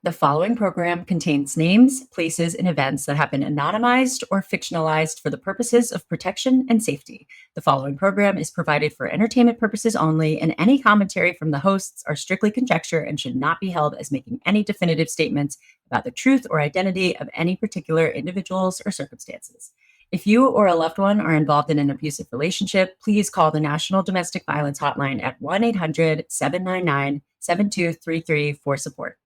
The following program contains names, places, and events that have been anonymized or fictionalized for the purposes of protection and safety. The following program is provided for entertainment purposes only, and any commentary from the hosts are strictly conjecture and should not be held as making any definitive statements about the truth or identity of any particular individuals or circumstances. If you or a loved one are involved in an abusive relationship, please call the National Domestic Violence Hotline at 1-800-799-7233 for support.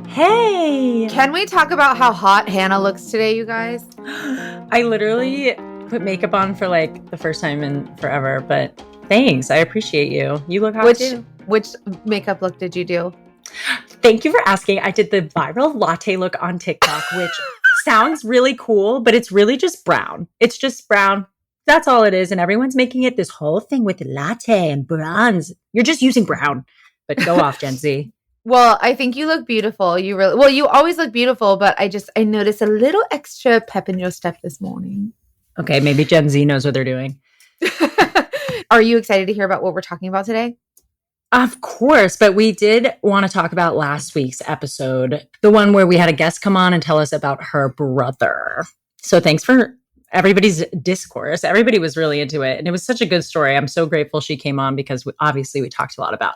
Hey! Can we talk about how hot Hanna looks today, you guys? I literally put makeup on for like the first time in forever, but thanks. I appreciate you. You look hot too. Which makeup look did you do? Thank you for asking. I did the viral latte look on TikTok, which sounds really cool, but it's really just brown. It's just brown. That's all it is. And everyone's making it this whole thing with latte and bronze. You're just using brown. But go off, Gen Z. Well, I think you look beautiful. You always look beautiful, but I noticed a little extra pep in your step this morning. Okay, maybe Gen Z knows what they're doing. Are you excited to hear about what we're talking about today? Of course, but we did want to talk about last week's episode, the one where we had a guest come on and tell us about her brother. So thanks for everybody's discourse. Everybody was really into it, and it was such a good story. I'm so grateful she came on because we talked a lot about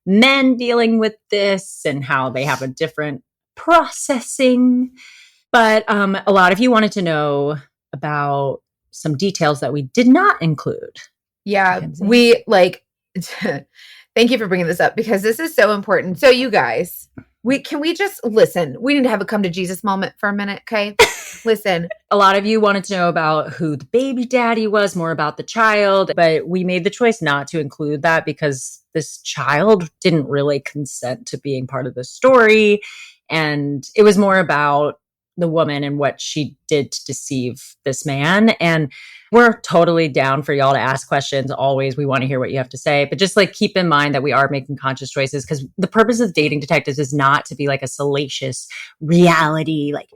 men dealing with this and how they have a different processing. But a lot of you wanted to know about some details that we did not include. Yeah, we like... Thank you for bringing this up because this is so important. So you guys, can we just listen? We need to have a come to Jesus moment for a minute, okay? Listen. A lot of you wanted to know about who the baby daddy was, more about the child, but we made the choice not to include that because this child didn't really consent to being part of the story. And it was more about the woman and what she did to deceive this man. And we're totally down for y'all to ask questions. Always, we want to hear what you have to say. But just like keep in mind that we are making conscious choices because the purpose of Dating Detectives is not to be like a salacious reality, like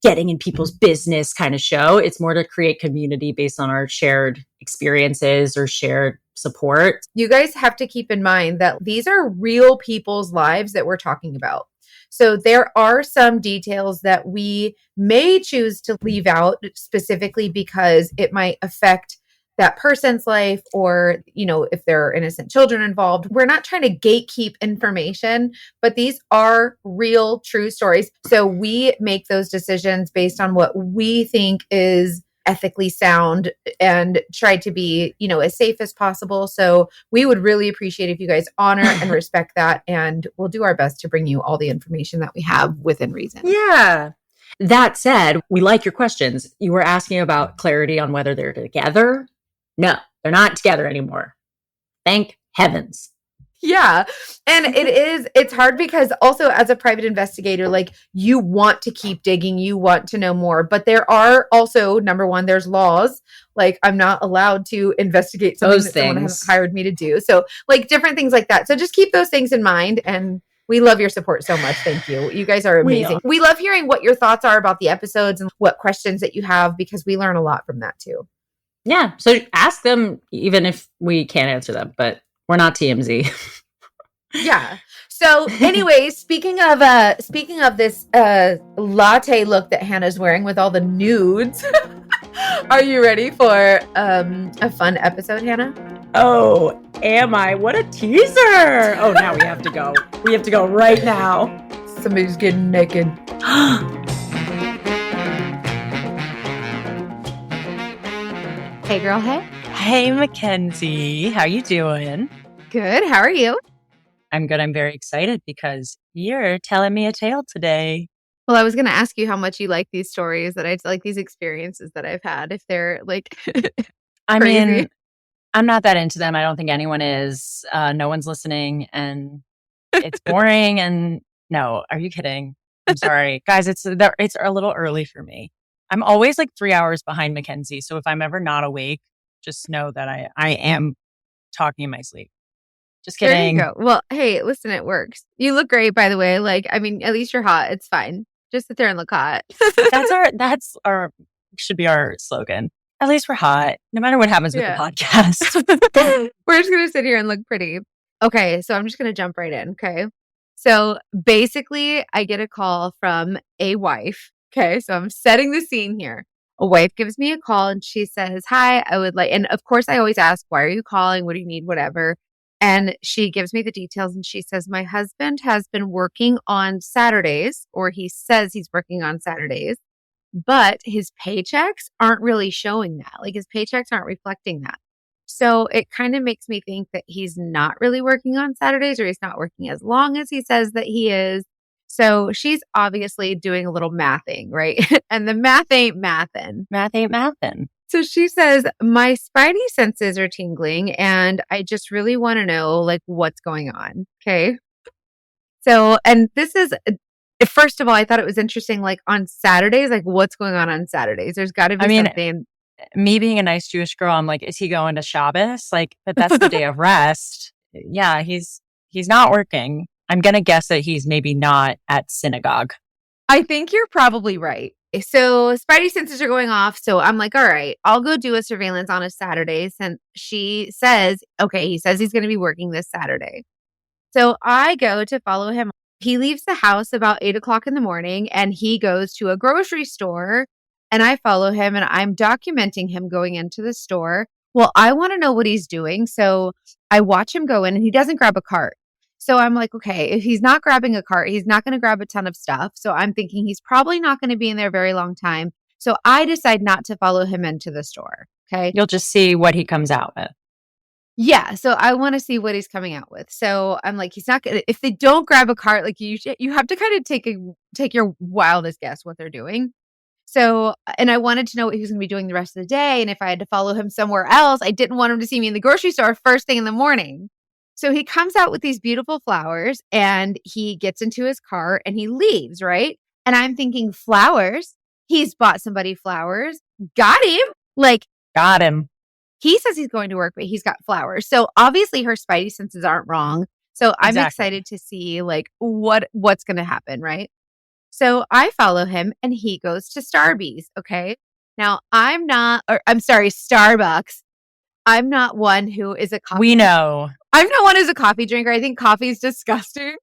getting in people's business kind of show. It's more to create community based on our shared experiences or shared support. You guys have to keep in mind that these are real people's lives that we're talking about. So there are some details that we may choose to leave out specifically because it might affect that person's life or, if there are innocent children involved. We're not trying to gatekeep information, but these are real, true stories. So we make those decisions based on what we think is ethically sound and try to be, as safe as possible. So we would really appreciate if you guys honor and respect that. And we'll do our best to bring you all the information that we have within reason. Yeah. That said, we like your questions. You were asking about clarity on whether they're together. No, they're not together anymore. Thank heavens. Yeah. And it's hard because also as a private investigator, like you want to keep digging, you want to know more, but there are also, number one, there's laws. Like I'm not allowed to investigate something that someone has hired me to do. So like different things like that. So just keep those things in mind. And we love your support so much. Thank you. You guys are amazing. We love hearing what your thoughts are about the episodes and what questions that you have because we learn a lot from that too. Yeah. So ask them even if we can't answer them, but we're not TMZ. Yeah. So anyway, speaking of this latte look that Hannah's wearing with all the nudes, are you ready for a fun episode, Hanna? Oh, am I? What a teaser. Oh, now we have to go. We have to go right now. Somebody's getting naked. Hey, girl. Hey. Hey, Mackenzie. How you doing? Good. How are you? I'm good. I'm very excited because you're telling me a tale today. Well, I was going to ask you how much you like these stories that I like these experiences that I've had. If they're like, I mean, I'm not that into them. I don't think anyone is. No one's listening, and it's boring. And no, are you kidding? I'm sorry, guys. It's a little early for me. I'm always like 3 hours behind Mackenzie. So if I'm ever not awake, just know that I am talking in my sleep. Just kidding. There you go. Well, hey, listen, it works. You look great, by the way. Like, I mean, at least you're hot. It's fine. Just sit there and look hot. That's our should be our slogan. At least we're hot, no matter what happens with the podcast. We're just going to sit here and look pretty. Okay, so I'm just going to jump right in, okay? So basically, I get a call from a wife, okay? So I'm setting the scene here. A wife gives me a call and she says, hi, I would like, and of course I always ask, why are you calling? What do you need? Whatever. And she gives me the details and she says, my husband has been working on Saturdays, or he says he's working on Saturdays, but his paychecks aren't really showing that. Like his paychecks aren't reflecting that. So it kind of makes me think that he's not really working on Saturdays, or he's not working as long as he says that he is. So she's obviously doing a little mathing, right? And the math ain't mathin'. Math ain't mathin'. So she says, my spidey senses are tingling and I just really want to know like what's going on. Okay. So, and this is, first of all, I thought it was interesting, like on Saturdays, like what's going on Saturdays? There's got to be something. Me being a nice Jewish girl, I'm like, is he going to Shabbos? Like, but that's the day of rest. Yeah, he's not working. I'm going to guess that he's maybe not at synagogue. I think you're probably right. So spidey senses are going off. So I'm like, all right, I'll go do a surveillance on a Saturday. And she says, okay, he says he's going to be working this Saturday. So I go to follow him. He leaves the house about 8:00 in the morning and he goes to a grocery store, and I follow him and I'm documenting him going into the store. Well, I want to know what he's doing. So I watch him go in and he doesn't grab a cart. So I'm like, okay, if he's not grabbing a cart, he's not going to grab a ton of stuff. So I'm thinking he's probably not going to be in there a very long time. So I decide not to follow him into the store. Okay. You'll just see what he comes out with. Yeah. So I want to see what he's coming out with. So I'm like, he's not going to, if they don't grab a cart, like you have to kind of take your wildest guess what they're doing. So, and I wanted to know what he was going to be doing the rest of the day. And if I had to follow him somewhere else, I didn't want him to see me in the grocery store first thing in the morning. So he comes out with these beautiful flowers and he gets into his car and he leaves, right? And I'm thinking, flowers? He's bought somebody flowers. Got him. Like, got him. He says he's going to work, but he's got flowers. So obviously her spidey senses aren't wrong. So I'm excited to see like what's going to happen, right? So I follow him and he goes to Starbucks. Okay. Now Starbucks. I'm not one who is a coffee. We know. I'm not one who's a coffee drinker. I think coffee is disgusting.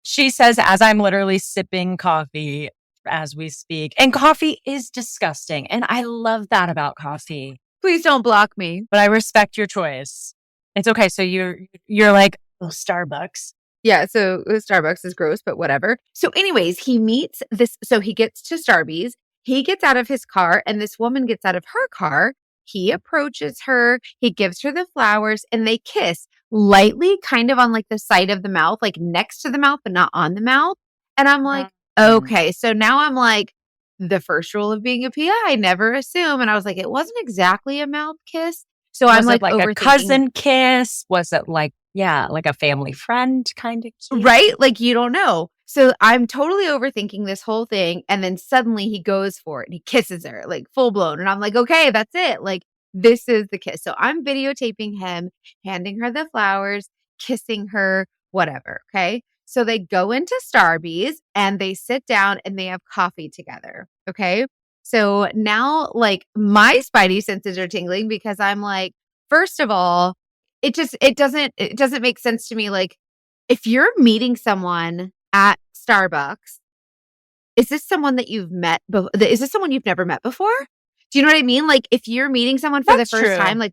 She says, as I'm literally sipping coffee as we speak. And coffee is disgusting. And I love that about coffee. Please don't block me. But I respect your choice. It's okay. So you're like, oh, Starbucks. Yeah, so Starbucks is gross, but whatever. So anyways, he meets this. So he gets to Starbucks. He gets out of his car and this woman gets out of her car. He approaches her. He gives her the flowers and they kiss lightly, kind of on like the side of the mouth, like next to the mouth, but not on the mouth. And I'm like, okay. So now I'm like, the first rule of being a PI, never assume. And I was like, it wasn't exactly a mouth kiss. So was I'm like a cousin kiss? Was it like a family friend kind of kiss? Right? Like you don't know. So I'm totally overthinking this whole thing. And then suddenly he goes for it and he kisses her like full blown. And I'm like, okay, that's it. Like this is the kiss. So I'm videotaping him, handing her the flowers, kissing her, whatever. Okay. So they go into Starbucks and they sit down and they have coffee together. Okay. So now like my spidey senses are tingling because I'm like, first of all, it doesn't make sense to me. Like if you're meeting someone at Starbucks, is this someone that you've met? Is this someone you've never met before? Do you know what I mean? Like if you're meeting someone for the first time, like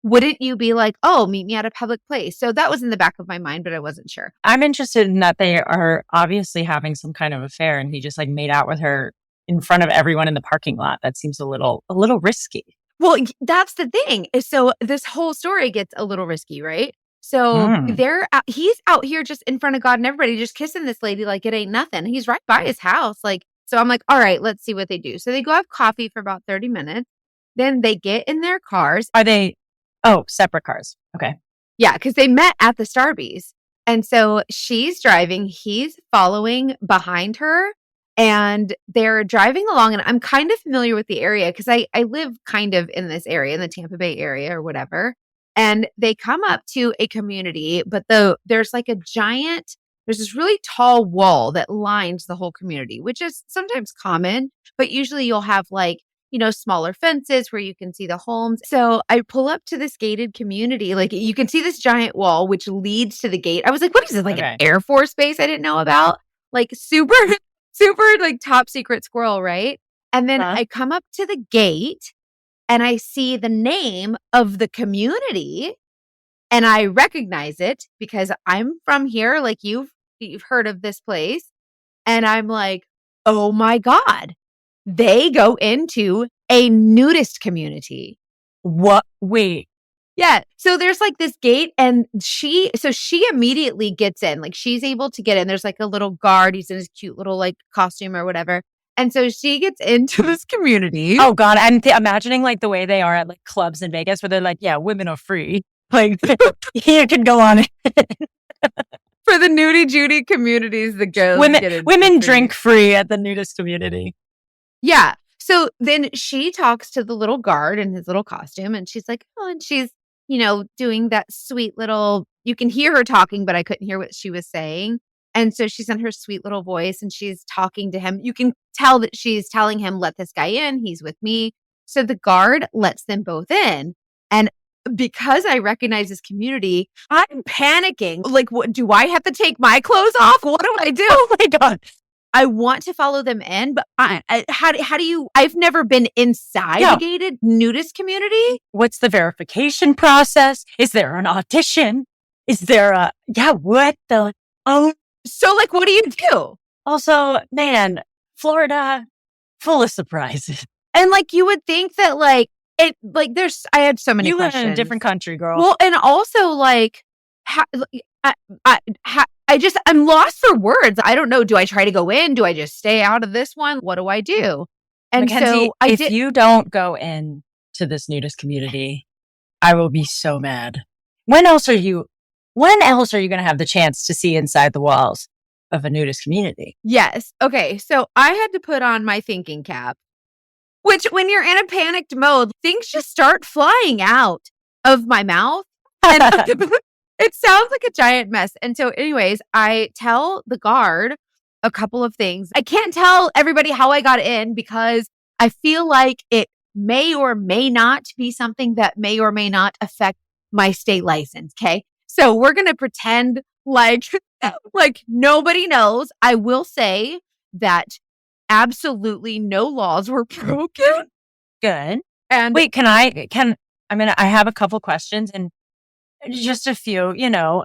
wouldn't you be like, oh, meet me at a public place? So that was in the back of my mind, but I wasn't sure. I'm interested in that they are obviously having some kind of affair and he just like made out with her in front of everyone in the parking lot. That seems a little risky. Well, that's the thing. So this whole story gets a little risky, right? So he's out here just in front of God and everybody just kissing this lady like it ain't nothing. He's right by his house. Like, so I'm like, all right, let's see what they do. So they go have coffee for about 30 minutes. Then they get in their cars. Are they? Oh, separate cars. Okay. Yeah, because they met at the Starbucks. And so she's driving, he's following behind her, and they're driving along. And I'm kind of familiar with the area because I live kind of in this area, in the Tampa Bay area or whatever. And they come up to a community, but there's this really tall wall that lines the whole community, which is sometimes common, but usually you'll have like smaller fences where you can see the homes. So I pull up to this gated community. Like you can see this giant wall, which leads to the gate. I was like, what is this? Like an Air Force base I didn't know about? Like super, super like top secret squirrel, right? And then I come up to the gate and I see the name of the community and I recognize it because I'm from here. Like you've heard of this place. And I'm like, oh my God, they go into a nudist community. What? Wait. Yeah. So there's like this gate and she immediately gets in, like she's able to get in. There's like a little guard. He's in his cute little like costume or whatever. And so she gets into this community. Oh God. I'm imagining like the way they are at like clubs in Vegas where they're like, yeah, women are free. Like you can go on. For the nudie Judy communities, the girls women drink free at the nudist community. Yeah. So then she talks to the little guard in his little costume and she's like, oh, and she's, doing that sweet little, you can hear her talking, but I couldn't hear what she was saying. And so she's in her sweet little voice and she's talking to him. You can tell that she's telling him, let this guy in. He's with me. So the guard lets them both in. And because I recognize this community, I'm panicking. Like, what do I have to take my clothes off? What do I do? Oh my God. I want to follow them in, but how do you, I've never been inside a gated nudist community. What's the verification process? Is there an audition? Is there what the, So like, what do you do? Also, man, Florida, full of surprises. And like, you would think that like, I had so many questions. You live in a different country, girl. Well, and also like, I'm lost for words. I don't know. Do I try to go in? Do I just stay out of this one? What do I do? And Mackenzie, so if you don't go in to this nudist community, I will be so mad. When else are you going to have the chance to see inside the walls of a nudist community? Yes. Okay. So I had to put on my thinking cap, which when you're in a panicked mode, things just start flying out of my mouth. And it sounds like a giant mess. And so anyways, I tell the guard a couple of things. I can't tell everybody how I got in because I feel like it may or may not be something that may or may not affect my state license. Okay. So we're going to pretend like nobody knows. I will say that absolutely no laws were broken. Good. And wait, I have a couple questions and just a few,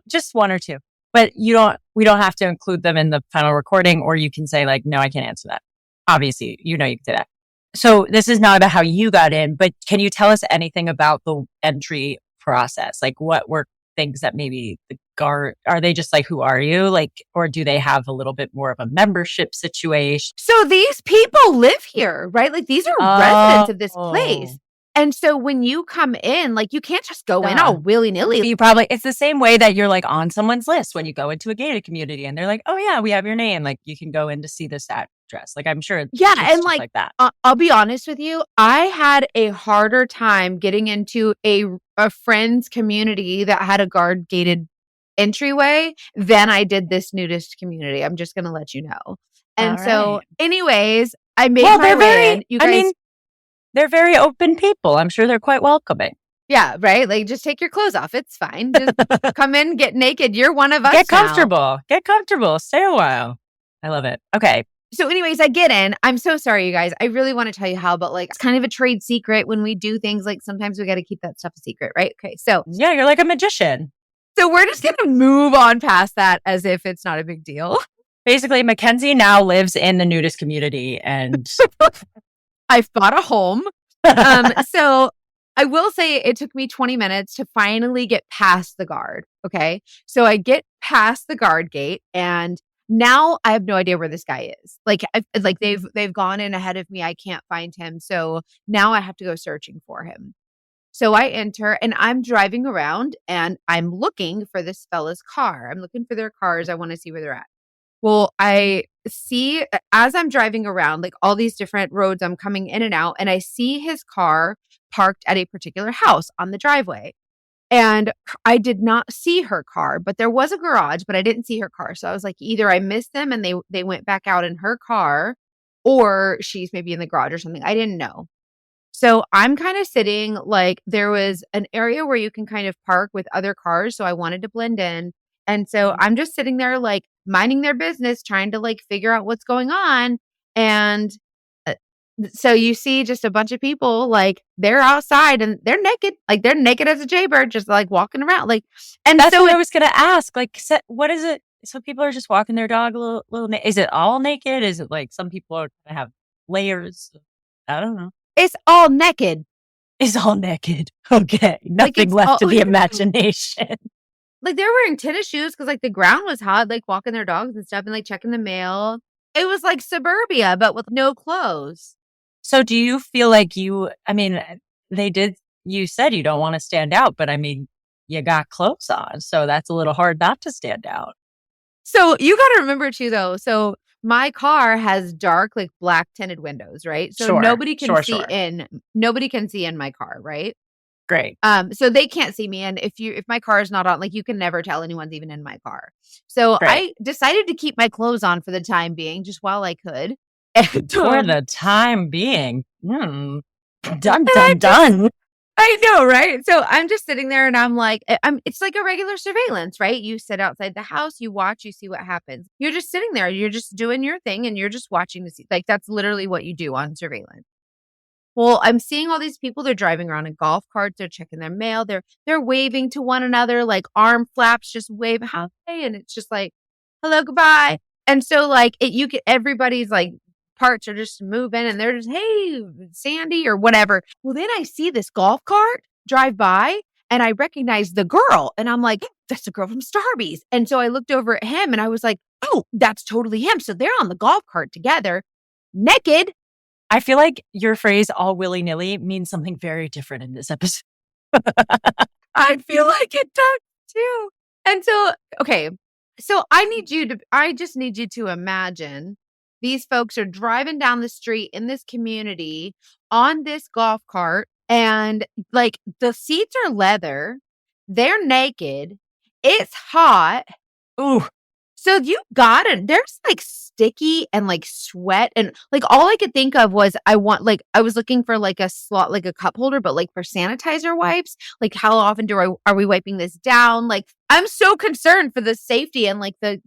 just one or two, but we don't have to include them in the final recording, or you can say like, no, I can't answer that. Obviously, you can do that. So this is not about how you got in, but can you tell us anything about the entry process? Like what were things that maybe the guard, are they just like, who are you? Like, or do they have a little bit more of a membership situation? So these people live here, right? Like these are residents of this place. And so when you come in, like you can't just go in all willy-nilly. It's the same way that you're like on someone's list when you go into a gated community and they're like, oh yeah, we have your name. Like you can go in to see this address. Like I'm sure. Yeah. And like that. I'll be honest with you. I had a harder time getting into a friend's community that had a guard gated entryway than I did this nudist community. I'm just going to let you know. And so anyways, I made my way in. You guys, they're very open people. I'm sure they're quite welcoming. Yeah, right? Like, just take your clothes off. It's fine. Just come in, get naked. You're one of us. Get comfortable. Get comfortable. Stay a while. I love it. Okay. So anyways, I get in. I'm so sorry, you guys. I really want to tell you how, but like, it's kind of a trade secret when we do things. Like, sometimes we got to keep that stuff a secret, right? Okay. So yeah, you're like a magician. So we're just going to move on past that as if it's not a big deal. Basically, Mackenzie now lives in the nudist community and... I've bought a home. So I will say it took me 20 minutes to finally get past the guard. Okay. So I get past the guard gate and now I have no idea where this guy is. Like they've gone in ahead of me. I can't find him. So now I have to go searching for him. So I enter and I'm driving around and I'm looking for this fella's car. I'm looking for their cars. I want to see where they're at. Well, I see as I'm driving around, like all these different roads, I'm coming in and out, and I see his car parked at a particular house on the driveway. And I did not see her car, but there was a garage, but I didn't see her car. So I was like, either I missed them and they went back out in her car, or she's maybe in the garage or something. I didn't know. So I'm kind of sitting like there was an area where you can kind of park with other cars. So I wanted to blend in. And so I'm just sitting there like minding their business, trying to like figure out what's going on. And so you see just a bunch of people like they're outside and they're naked, like they're naked as a jaybird, just like walking around. Like, and That's so what I was going to ask. Like, what is it? So people are just walking their dog a little is it all naked? Is it like some people are going to have layers? I don't know. it's all naked. It's all naked. Okay. Nothing left to the imagination. Like they're wearing tennis shoes because like the ground was hot, like walking their dogs and stuff and like checking the mail. It was like suburbia, but with no clothes. So do you feel like you said you don't want to stand out, but I mean, you got clothes on. So that's a little hard not to stand out. So you got to remember too, though. So my car has dark, like black tinted windows, right? So nobody can see in my car, right? Great. So they can't see me. And if my car is not on, like you can never tell anyone's even in my car. So I decided to keep my clothes on for the time being, just while I could. And, for the time being. Done. I know, right? So I'm just sitting there and I'm like, it's like a regular surveillance, right? You sit outside the house, you watch, you see what happens. You're just sitting there, you're just doing your thing and you're just watching to see. Like that's literally what you do on surveillance. Well, I'm seeing all these people, they're driving around in golf carts, they're checking their mail, they're waving to one another, like arm flaps, just wave hi, and it's just like, hello, goodbye. And so like everybody's like parts are just moving and they're just, hey, Sandy or whatever. Well, then I see this golf cart drive by and I recognize the girl and I'm like, that's the girl from Starbucks. And so I looked over at him and I was like, oh, that's totally him. So they're on the golf cart together, naked. I feel like your phrase all willy-nilly means something very different in this episode. I feel like it does too. And so, okay. So I just need you to imagine these folks are driving down the street in this community on this golf cart and like the seats are leather. They're naked. It's hot. Ooh. So you got it. There's like sticky and like sweat and like all I could think of was I was looking for like a slot, like a cup holder, but like for sanitizer wipes. Like how often are we wiping this down? Like I'm so concerned for the safety and like the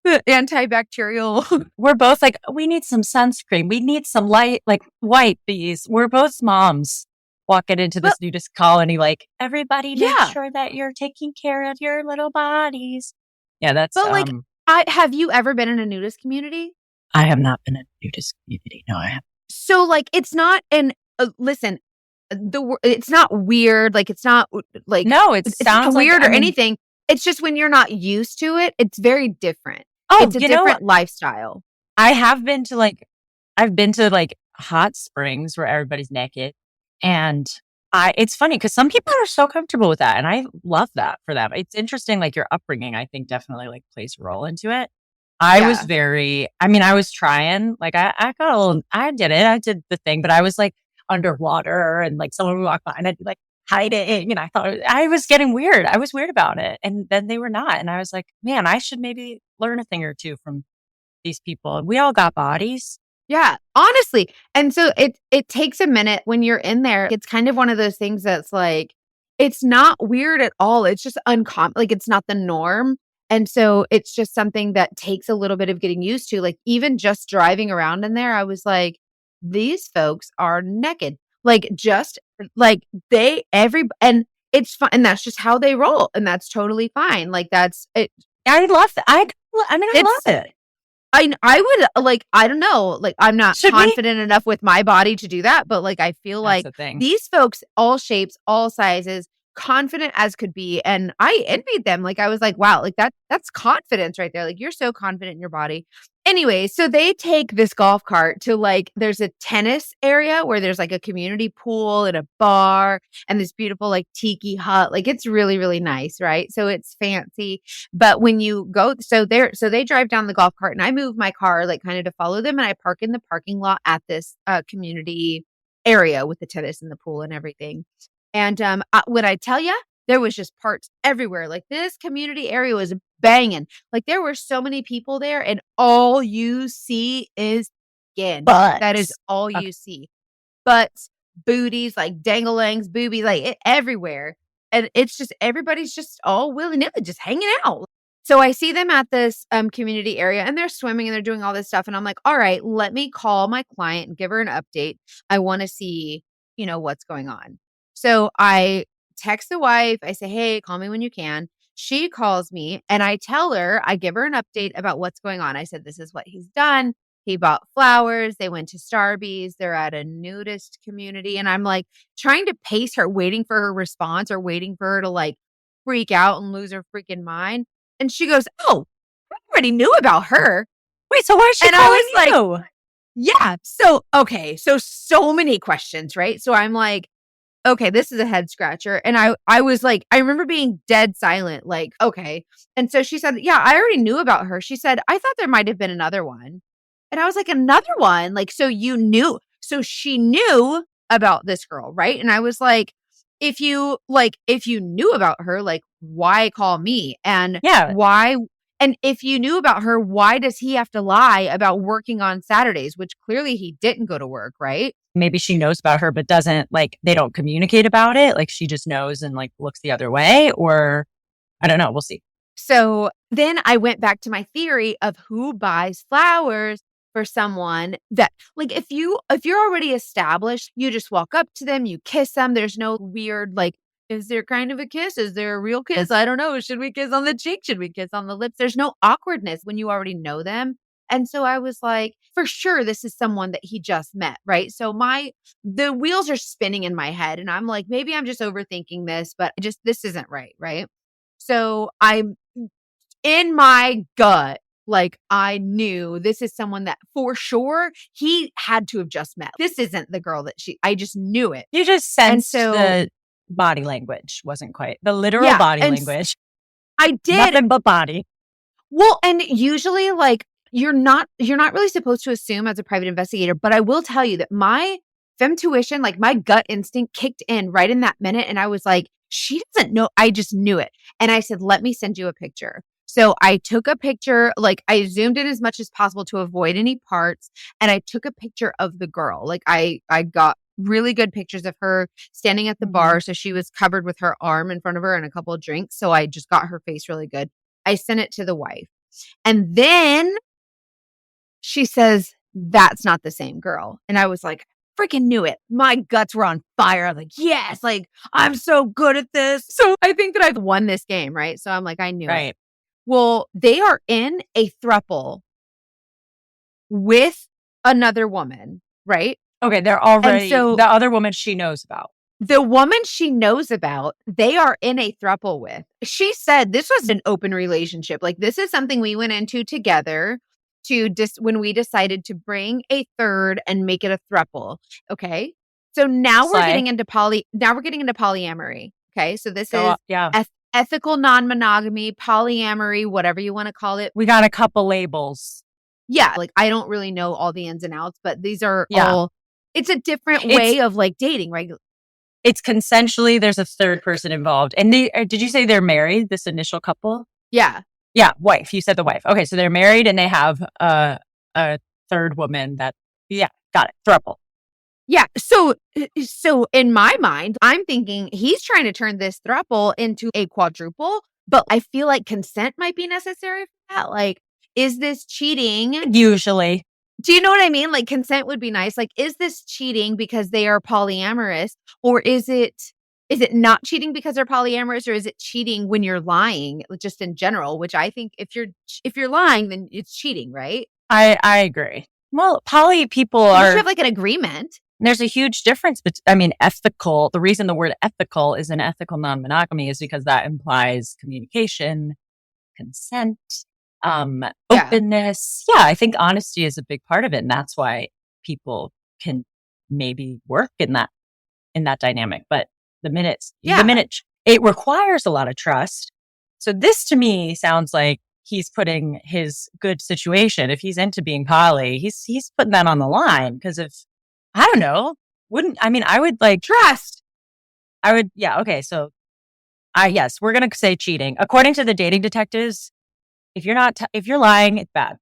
antibacterial. We're both like, we need some sunscreen. We need some light, like wipe these. We're both moms walking into this nudist colony. Like everybody make sure that you're taking care of your little bodies. Yeah, that's. But like, have you ever been in a nudist community? I have not been in a nudist community. No, I haven't. So like, it's not listen, it's not weird. Like, it's not like it's not weird or anything. It's just when you're not used to it, it's very different. Oh, it's a different lifestyle. I've been to hot springs where everybody's naked, and it's funny because some people are so comfortable with that, and I love that for them. It's interesting, like your upbringing, I think definitely like plays a role into it. I was trying, like I got a little, I did the thing, but I was like underwater and like someone would walk by and I'd be like hiding. And I thought I was getting weird. I was weird about it. And then they were not. And I was like, man, I should maybe learn a thing or two from these people. We all got bodies. Yeah, honestly. And so it takes a minute when you're in there. It's kind of one of those things that's like, it's not weird at all. It's just uncommon. Like it's not the norm. And so it's just something that takes a little bit of getting used to. Like even just driving around in there, I was like, these folks are naked. Like just like and it's fun. And that's just how they roll. And that's totally fine. Like that's it. I love that. I love it. I would like, I don't know, like I'm not confident enough with my body to do that, but like I feel like these folks, all shapes, all sizes, confident as could be. And I envied them. Like I was like, wow, like that's confidence right there. Like you're so confident in your body. Anyway, so they take this golf cart to like, there's a tennis area where there's like a community pool and a bar and this beautiful like tiki hut. Like it's really, really nice, right? So it's fancy. But when you go, so they drive down the golf cart and I move my car like kind of to follow them and I park in the parking lot at this community area with the tennis and the pool and everything. And when I tell you, there was just parts everywhere. Like this community area was banging. Like there were so many people there and all you see is skin. But that is all you see. butts, booties, like dangalangs, boobies, like everywhere. And it's just, everybody's just all willy-nilly just hanging out. So I see them at this community area and they're swimming and they're doing all this stuff. And I'm like, all right, let me call my client and give her an update. I want to see, what's going on. So I text the wife. I say, hey, call me when you can. She calls me and I tell her, I give her an update about what's going on. I said, this is what he's done. He bought flowers. They went to Starbucks. They're at a nudist community. And I'm like trying to pace her, waiting for her response or waiting for her to like freak out and lose her freaking mind. And she goes, oh, I already knew about her. Wait, so why is she calling you? Like, yeah. So, okay. So many questions, right? So I'm like, okay, this is a head scratcher. And I was like, I remember being dead silent, like, okay. And so she said, yeah, I already knew about her. She said, I thought there might have been another one. And I was like, another one? Like, so you knew. So she knew about this girl, right? And I was like, if you knew about her, like, why call me? And why? And if you knew about her, why does he have to lie about working on Saturdays, which clearly he didn't go to work, right? Maybe she knows about her, but doesn't like, they don't communicate about it. Like she just knows and like looks the other way, or I don't know. We'll see. So then I went back to my theory of who buys flowers for someone that, like, if you're already established, you just walk up to them, you kiss them. There's no weird, like, is there kind of a kiss? Is there a real kiss? I don't know. Should we kiss on the cheek? Should we kiss on the lips? There's no awkwardness when you already know them. And so I was like, for sure, this is someone that he just met, right? So the wheels are spinning in my head and I'm like, maybe I'm just overthinking this, but this isn't right, right? So I'm in my gut, like I knew this is someone that for sure he had to have just met. This isn't the girl that I just knew it. You just sensed the body language wasn't quite the literal body language. I did. Nothing but body. Well, and usually like you're not really supposed to assume as a private investigator, but I will tell you that my femtuition, like my gut instinct kicked in right in that minute. And I was like, she doesn't know. I just knew it. And I said, let me send you a picture. So I took a picture, like I zoomed in as much as possible to avoid any parts. And I took a picture of the girl. Like I got really good pictures of her standing at the bar. So she was covered with her arm in front of her and a couple of drinks. So I just got her face really good. I sent it to the wife. And then she says, that's not the same girl. And I was like, freaking knew it. My guts were on fire. I was like, yes, like I'm so good at this. So I think that I've won this game, right? So I'm like, I knew it. Well, they are in a throuple with another woman, right? Okay, they're already the other woman she knows about. The woman she knows about, they are in a throuple with. She said this was an open relationship. Like this is something we went into together when we decided to bring a third and make it a throuple. Okay. So now we're getting into polyamory. Okay. So this is ethical non-monogamy, polyamory, whatever you want to call it. We got a couple labels. Yeah. Like I don't really know all the ins and outs, but these are all, it's a different way of like dating, right? It's consensually, there's a third person involved. And did you say they're married, this initial couple? Yeah. Yeah, wife. You said the wife. Okay, so they're married and they have a third woman that, got it. Throuple. Yeah. So in my mind, I'm thinking he's trying to turn this throuple into a quadruple, but I feel like consent might be necessary for that. Like, is this cheating? Usually. Do you know what I mean? Like consent would be nice. Like, is this cheating because they are polyamorous, or is it not cheating because they're polyamorous, or is it cheating when you're lying just in general, which I think if you're lying, then it's cheating, right? I agree. Well, poly people you should have like an agreement. There's a huge difference. But I mean, ethical, the reason the word ethical is an ethical non-monogamy is because that implies communication, consent, openness. Yeah, I think honesty is a big part of it. And that's why people can maybe work in that dynamic. But the minute it requires a lot of trust. So this to me sounds like he's putting his good situation. If he's into being poly, he's putting that on the line. Because if, I don't know, I would like trust. I would, yeah. Okay. So yes, we're going to say cheating. According to the dating detectives, if you're lying, it's bad.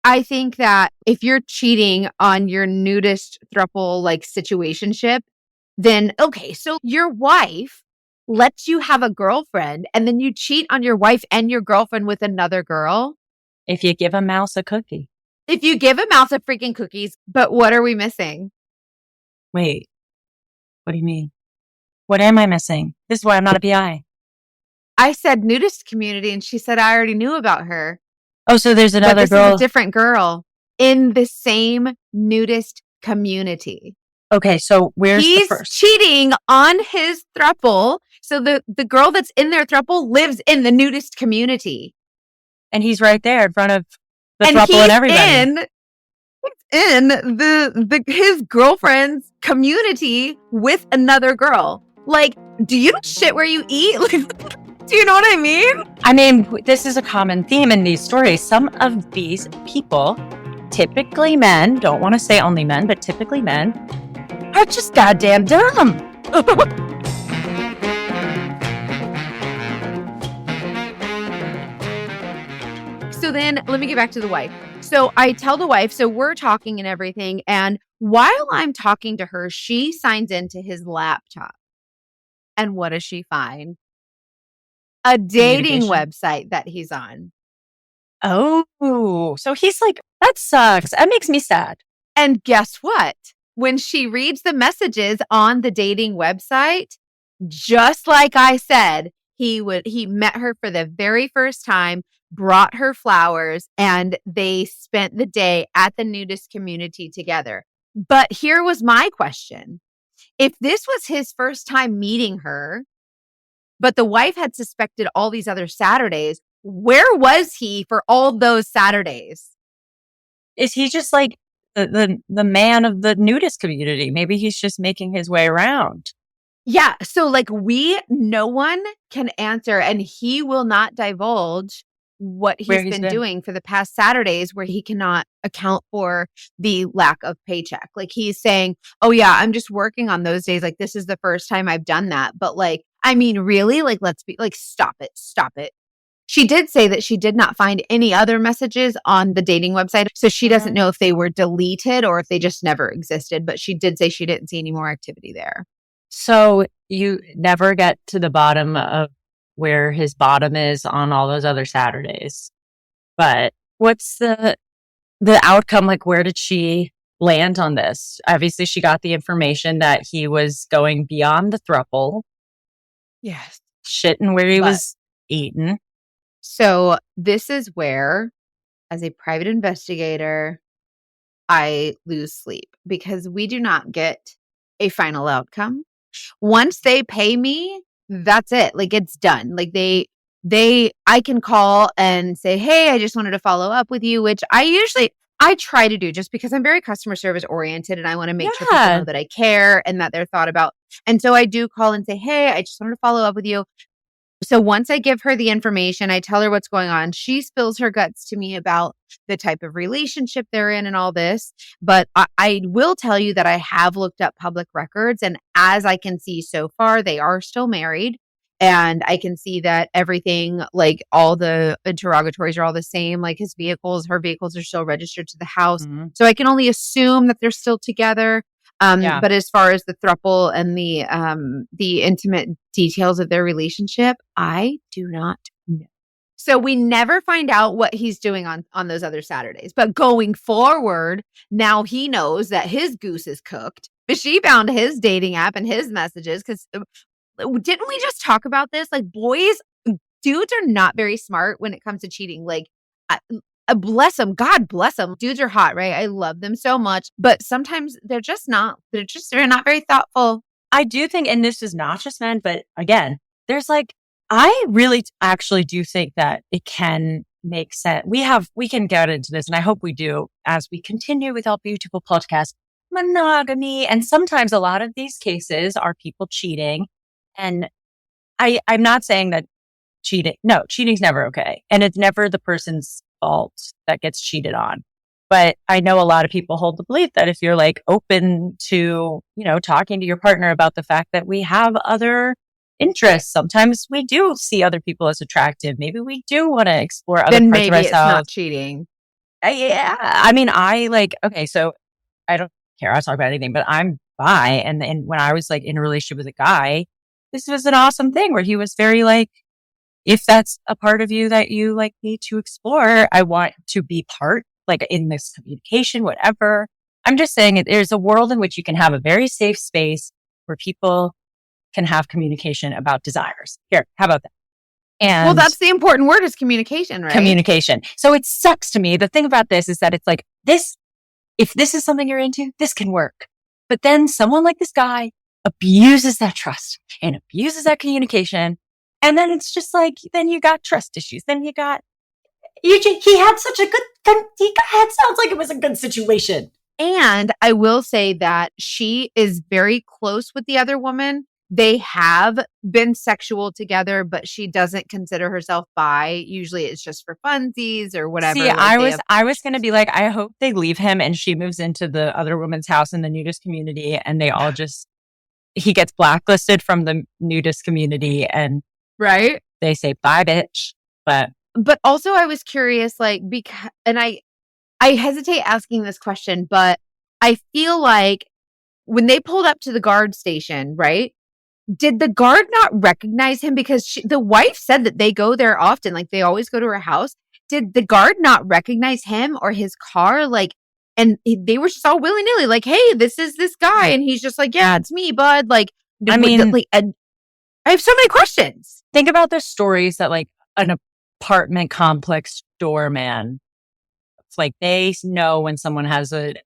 I think that if you're cheating on your nudist throuple like situationship, then okay, so your wife lets you have a girlfriend and then you cheat on your wife and your girlfriend with another girl. If you give a mouse a cookie. If you give a mouse a freaking cookies, but what are we missing? Wait, what do you mean? What am I missing? This is why I'm not a PI. I said nudist community and she said I already knew about her. Oh, so there's another this girl. Is a different girl in the same nudist community. Okay, so where's the first? He's cheating on his throuple. So the girl that's in their throuple lives in the nudist community. And he's right there in front of the throuple and everybody. In his girlfriend's community with another girl. Like, do you shit where you eat? Do you know what I mean? I mean, this is a common theme in these stories. Some of these people, typically men, don't want to say only men, but typically men, are just goddamn dumb. So then let me get back to the wife. So I tell the wife, so we're talking and everything. And while I'm talking to her, she signs into his laptop. And what does she find? A dating website that he's on. Oh, so he's like, that sucks. That makes me sad. And guess what? When she reads the messages on the dating website, just like I said, he met her for the very first time, brought her flowers, and they spent the day at the nudist community together. But here was my question. If this was his first time meeting her, but the wife had suspected all these other Saturdays, where was he for all those Saturdays? Is he just like the man of the nudist community? Maybe he's just making his way around. Yeah. So like no one can answer, and he will not divulge what he's been doing for the past Saturdays where he cannot account for the lack of paycheck. Like he's saying, oh yeah, I'm just working on those days. Like this is the first time I've done that. But like, I mean, really, like, let's be like, stop it. She did say that she did not find any other messages on the dating website. So she doesn't know if they were deleted or if they just never existed. But she did say she didn't see any more activity there. So you never get to the bottom of where his bottom is on all those other Saturdays. But what's the outcome? Like, where did she land on this? Obviously, she got the information that he was going beyond the throuple. Yes. Shitting where he was eating. So this is where, as a private investigator, I lose sleep because we do not get a final outcome. Once they pay me, that's it. Like it's done. Like I can call and say, hey, I just wanted to follow up with you, which I try to do just because I'm very customer service oriented and I want to make sure people know that I care and that they're thought about. And so I do call and say, hey, I just wanted to follow up with you. So once I give her the information, I tell her what's going on. She spills her guts to me about the type of relationship they're in and all this. But I will tell you that I have looked up public records. And as I can see so far, they are still married. And I can see that everything, like all the interrogatories are all the same. Like her vehicles are still registered to the house. Mm-hmm. So I can only assume that they're still together. But as far as the throuple and the intimate details of their relationship, I do not know. So we never find out what he's doing on those other Saturdays. But going forward, now he knows that his goose is cooked. She found his dating app and his messages because didn't we just talk about this? Like dudes are not very smart when it comes to cheating. Like bless them. God bless them. Dudes are hot, right? I love them so much. But sometimes they're not very thoughtful. I do think, and this is not just men, but again, there's like, I really actually do think that it can make sense. We can get into this, and I hope we do as we continue with our beautiful podcast, monogamy. And sometimes a lot of these cases are people cheating. And I'm not saying that cheating's never okay. And it's never the person's fault that gets cheated on. But I know a lot of people hold the belief that if you're like open to, talking to your partner about the fact that we have other interests, sometimes we do see other people as attractive. Maybe we do want to explore other parts of ourselves. Then maybe it's not cheating. Yeah. I mean, okay, so I don't care. I'll talk about anything, but I'm bi. And when I was like in a relationship with a guy, this was an awesome thing where he was very like, if that's a part of you that you like need to explore, I want to be part, like in this communication, whatever. I'm just saying there's a world in which you can have a very safe space where people can have communication about desires. Here, how about that? And well, that's the important word is communication, right? Communication. So it sucks to me. The thing about this is that it's like this, if this is something you're into, this can work. But then someone like this guy abuses that trust and abuses that communication. And then it's just like, then you got trust issues. Then he had such a good, sounds like it was a good situation. And I will say that she is very close with the other woman. They have been sexual together, but she doesn't consider herself bi. Usually it's just for funsies or whatever. See, I was going to be like, I hope they leave him and she moves into the other woman's house in the nudist community and they all just, he gets blacklisted from the nudist community and right. They say, bye, bitch. But also I was curious, like, because, and I hesitate asking this question, but I feel like when they pulled up to the guard station, right? Did the guard not recognize him? Because the wife said that they go there often, like they always go to her house. Did the guard not recognize him or his car? Like, and they were just all willy nilly, like, hey, this is this guy. And he's just like, yeah, it's me, bud. Like, I mean, I have so many questions. Think about the stories that like an apartment complex doorman, it's like they know when someone has a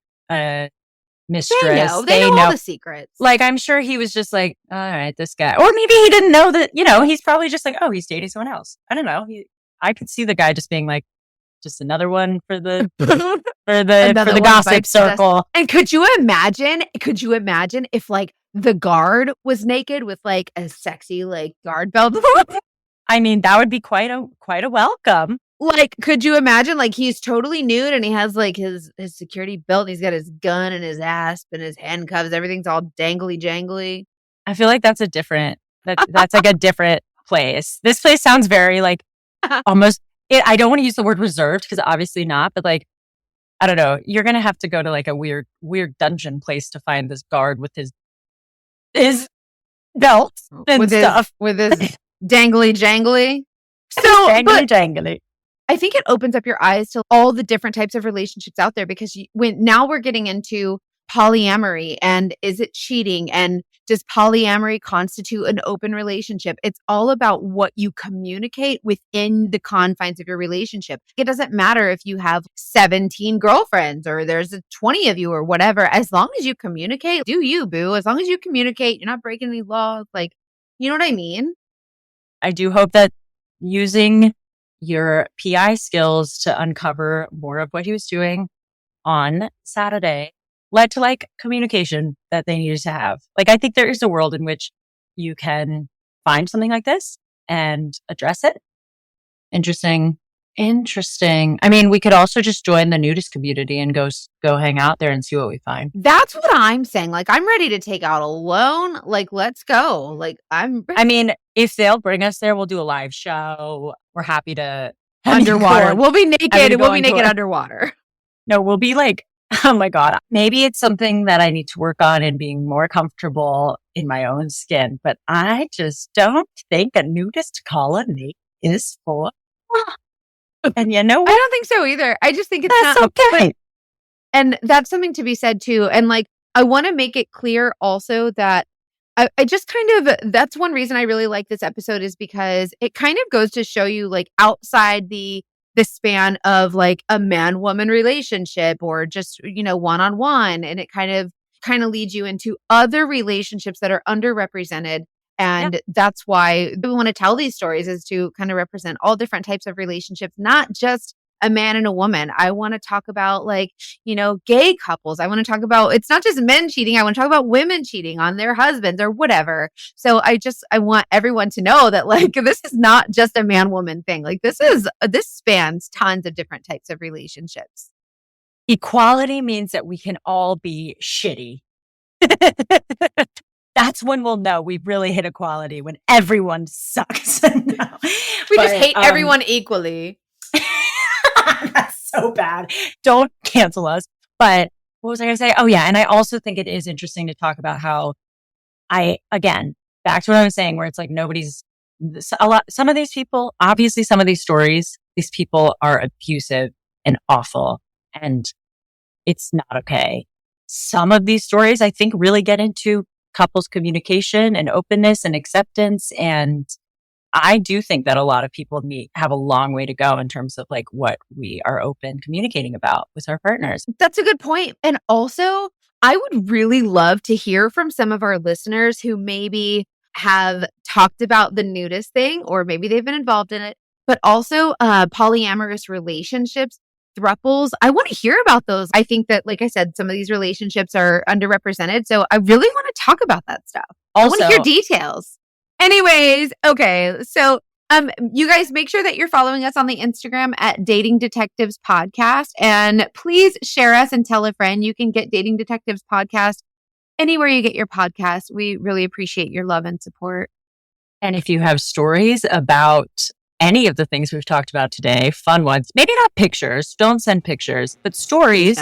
mistress. They know all the secrets. Like, I'm sure he was just like, all right, this guy. Or maybe he didn't know that, he's probably just like, oh, he's dating someone else. I don't know. I could see the guy just being like, just another one for the gossip circle. And could you imagine if like the guard was naked with like a sexy like guard belt? I mean, that would be quite a welcome. Like, could you imagine, like, he's totally nude and he has, like, his security belt and he's got his gun and his asp and his handcuffs. Everything's all dangly jangly. I feel like that's that's like a different place. This place sounds very, like, almost, I don't want to use the word reserved because obviously not, but, like, I don't know. You're going to have to go to, like, a weird dungeon place to find this guard with his belt and stuff. With his dangly jangly. So, jangly. I think it opens up your eyes to all the different types of relationships out there because now we're getting into polyamory and is it cheating and does polyamory constitute an open relationship? It's all about what you communicate within the confines of your relationship. It doesn't matter if you have 17 girlfriends or there's 20 of you or whatever. As long as you communicate, do you, boo? As long as you communicate, you're not breaking any laws. Like, you know what I mean? I do hope that using your PI skills to uncover more of what he was doing on Saturday led to like communication that they needed to have. Like, I think there is a world in which you can find something like this and address it. Interesting. I mean, we could also just join the nudist community and go hang out there and see what we find. That's what I'm saying. Like, I'm ready to take out a loan. Like, let's go. Like, I mean, if they'll bring us there, we'll do a live show. We're happy to underwater. We'll be naked. We'll be naked underwater. No, we'll be like, oh my God, maybe it's something that I need to work on in being more comfortable in my own skin. But I just don't think a nudist colony is for. And you know what? I don't think so either. I just think that's not okay. And that's something to be said too. And like, I want to make it clear also that I just kind of, that's one reason I really like this episode is because it kind of goes to show you like outside the span of like a man-woman relationship or just, one-on-one. And it kind of leads you into other relationships that are underrepresented. And that's why we want to tell these stories is to kind of represent all different types of relationships, not just a man and a woman. I want to talk about like, gay couples. I want to talk about, it's not just men cheating. I want to talk about women cheating on their husbands or whatever. So I want everyone to know that like, this is not just a man-woman thing. Like this spans tons of different types of relationships. Equality means that we can all be shitty. That's when we'll know we've really hit equality, when everyone sucks. We just hate everyone equally. That's so bad. Don't cancel us. But what was I going to say? Oh yeah. And I also think it is interesting to talk about how again, back to what I was saying, where it's like some of these people, obviously some of these stories, these people are abusive and awful, and it's not okay. Some of these stories, I think, really get into couples communication and openness and acceptance. And I do think that a lot of people have a long way to go in terms of like what we are open communicating about with our partners. That's a good point. And also, I would really love to hear from some of our listeners who maybe have talked about the nudist thing, or maybe they've been involved in it, but also polyamorous relationships, thruples. I want to hear about those. I think that, like I said, some of these relationships are underrepresented. So I really want to talk about that stuff. I want to hear details. Anyways, okay. So you guys make sure that you're following us on the Instagram at Dating Detectives Podcast, and please share us and tell a friend. You can get Dating Detectives Podcast anywhere you get your podcast. We really appreciate your love and support. And if you have stories about any of the things we've talked about today, fun ones, maybe not pictures, don't send pictures, but stories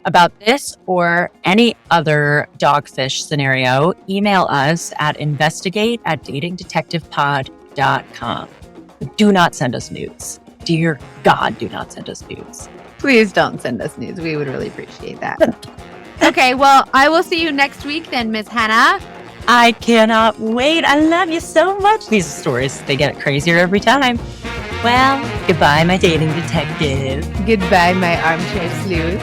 about this or any other dogfish scenario, email us at investigate@datingdetectivepod.com. Do not send us nudes. Dear God, do not send us nudes. Please don't send us nudes. We would really appreciate that. Okay, well, I will see you next week then, Miss Hanna. I cannot wait. I love you so much. These stories, they get crazier every time. Well, goodbye, my dating detective. Goodbye, my armchair sleuth.